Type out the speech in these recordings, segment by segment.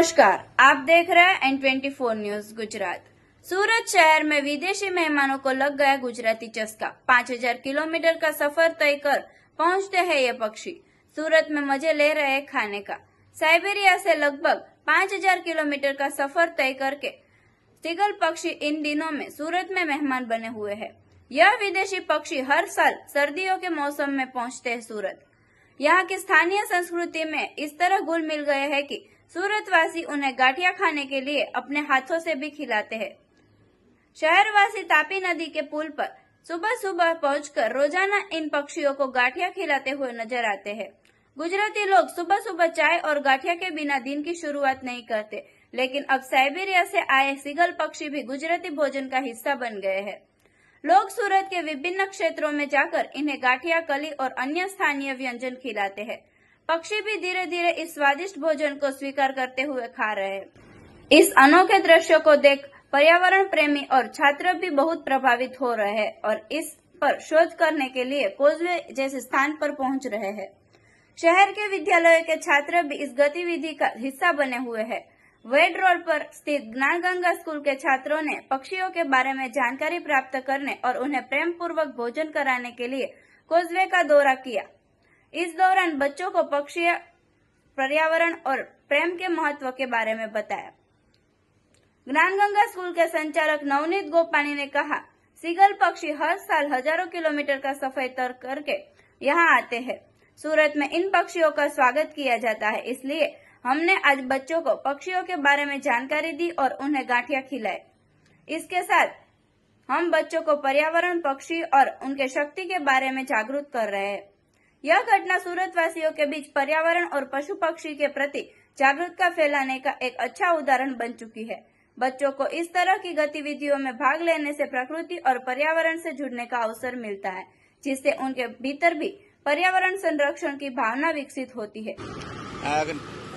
नमस्कार, आप देख रहे हैं N24 न्यूज गुजरात। सूरत शहर में विदेशी मेहमानों को लग गया गुजराती चस्का। 5000 किलोमीटर का सफर तय कर पहुंचते हैं ये पक्षी। सूरत में मजे ले रहे हैं खाने का। साइबेरिया से लगभग 5000 किलोमीटर का सफर तय करके सीगल पक्षी इन दिनों में सूरत में मेहमान बने हुए हैं। यह विदेशी पक्षी हर साल सर्दियों के मौसम में पहुंचते हैं सूरत। यहाँ की स्थानीय संस्कृति में इस तरह घुल मिल गए हैं कि सूरतवासी उन्हें गाठिया खाने के लिए अपने हाथों से भी खिलाते हैं। शहरवासी तापी नदी के पुल पर सुबह सुबह पहुंचकर रोजाना इन पक्षियों को गाठिया खिलाते हुए नजर आते हैं। गुजराती लोग सुबह सुबह चाय और गाठिया के बिना दिन की शुरुआत नहीं करते, लेकिन अब साइबेरिया से आए सीगल पक्षी भी गुजराती भोजन का हिस्सा बन गए हैं। लोग सूरत के विभिन्न क्षेत्रों में जाकर इन्हें गाठिया, कली और अन्य स्थानीय व्यंजन खिलाते हैं। पक्षी भी धीरे धीरे इस स्वादिष्ट भोजन को स्वीकार करते हुए खा रहे हैं। इस अनोखे दृश्य को देख पर्यावरण प्रेमी और छात्र भी बहुत प्रभावित हो रहे हैं और इस पर शोध करने के लिए कोजवे जैसे स्थान पर पहुंच रहे हैं। शहर के विद्यालयों के छात्र भी इस गतिविधि का हिस्सा बने हुए हैं। वेड रोड पर स्थित ज्ञानगंगा स्कूल के छात्रों ने पक्षियों के बारे में जानकारी प्राप्त करने और उन्हें प्रेम पूर्वक भोजन कराने के लिए कोजवे का दौरा किया। इस दौरान बच्चों को पक्षी, पर्यावरण और प्रेम के महत्व के बारे में बताया। ज्ञानगंगा स्कूल के संचालक नवनीत गोपानी ने कहा, सीगल पक्षी हर साल हजारों किलोमीटर का सफर तय करके यहाँ आते हैं। सूरत में इन पक्षियों का स्वागत किया जाता है, इसलिए हमने आज बच्चों को पक्षियों के बारे में जानकारी दी और उन्हें गाठिया खिलाए। इसके साथ हम बच्चों को पर्यावरण, पक्षी और उनके शक्ति के बारे में जागरूक कर रहे हैं। यह घटना सूरत वासियों के बीच पर्यावरण और पशु पक्षी के प्रति जागरूकता फैलाने का एक अच्छा उदाहरण बन चुकी है। बच्चों को इस तरह की गतिविधियों में भाग लेने से प्रकृति और पर्यावरण से जुड़ने का अवसर मिलता है, जिससे उनके भीतर भी पर्यावरण संरक्षण की भावना विकसित होती है।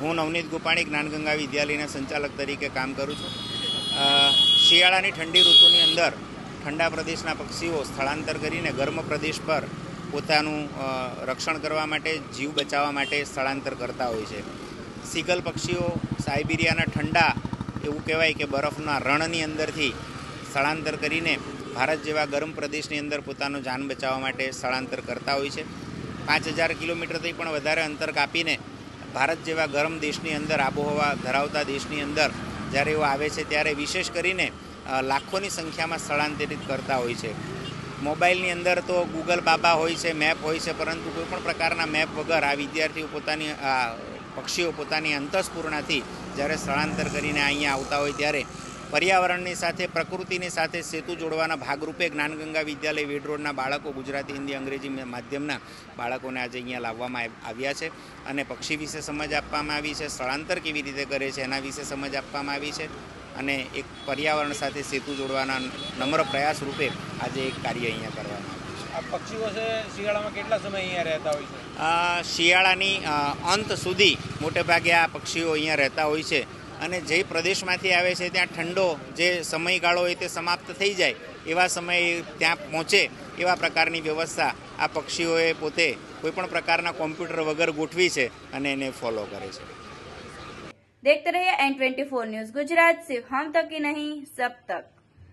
હું નવનીત ગોપાણી જ્ઞાનગંગા વિદ્યાલયના સંચાલક તરીકે કામ કરું છું। શિયાળાની ઠંડી ઋતુની અંદર ઠંડા પ્રદેશના પક્ષીઓ સ્થળાંતર કરીને ગરમ પ્રદેશ પર પોતાનું રક્ષણ કરવા માટે, જીવ બચાવવા માટે સ્થળાંતર કરતા હોય છે। સીગલ પક્ષીઓ સાઇબિરિયાના ઠંડા એવું કહેવાય કે બરફના રણની અંદરથી સ્થળાંતર કરીને ભારત જેવા ગરમ પ્રદેશની અંદર પોતાનો જાન બચાવવા માટે સ્થળાંતર કરતા હોય છે। 5000 કિલોમીટરથી પણ વધારે અંતર કાપીને ભારત જેવા ગરમ દેશની અંદર, આબોહવા ધરાવતા દેશની અંદર જ્યારે એઓ આવે છે ત્યારે વિશેષ કરીને લાખોની સંખ્યામાં સ્થળાંતરિત કરતા હોય છે। મોબાઈલની અંદર તો ગૂગલ બાબા હોય છે, મેપ હોય છે, પરંતુ કોઈપણ પ્રકારના મેપ વગર આ વિદ્યાર્થીઓ પોતાની પક્ષીઓ પોતાની અંતઃસ્ફૂર્ણાથી જ્યારે સ્થળાંતર કરીને અહીંયા આવતા હોય ત્યારે પર્યાવરણની સાથે, પ્રકૃતિની સાથે સેતુ જોડવાના ભાગરૂપે જ્ઞાનગંગા વિદ્યાલય વેડ રોડના બાળકો ગુજરાતી, હિન્દી, અંગ્રેજી માધ્યમના બાળકોને આજે અહીંયા લાવવામાં આવ્યા છે અને પક્ષી વિશે સમજ આપવામાં આવી છે, સ્થળાંતર કેવી રીતે કરે છે એના વિશે સમજ આપવામાં આવી છે અને એક પર્યાવરણ સાથે સેતુ જોડવાના નમ્ર પ્રયાસ રૂપે આજે એક કાર્ય અહીંયા કરવામાં આવ્યું છે। આ પક્ષીઓ છે શિયાળામાં કેટલા સમય અહીંયા રહેતા હોય છે? શિયાળાની અંત સુધી મોટે ભાગે આ પક્ષીઓ અહીંયા રહેતા હોય છે અને જે પ્રદેશમાંથી આવે છે ત્યાં ઠંડો જે સમયગાળો હોય તે સમાપ્ત થઈ જાય એવા સમયે ત્યાં પહોંચે એવા પ્રકારની વ્યવસ્થા આ પક્ષીઓએ પોતે કોઈપણ પ્રકારના કોમ્પ્યુટર વગર ગોઠવી છે અને એને ફોલો કરે છે। देखते रहिए N24 न्यूज गुजरात। सिर्फ हम तक ही नहीं, सब तक।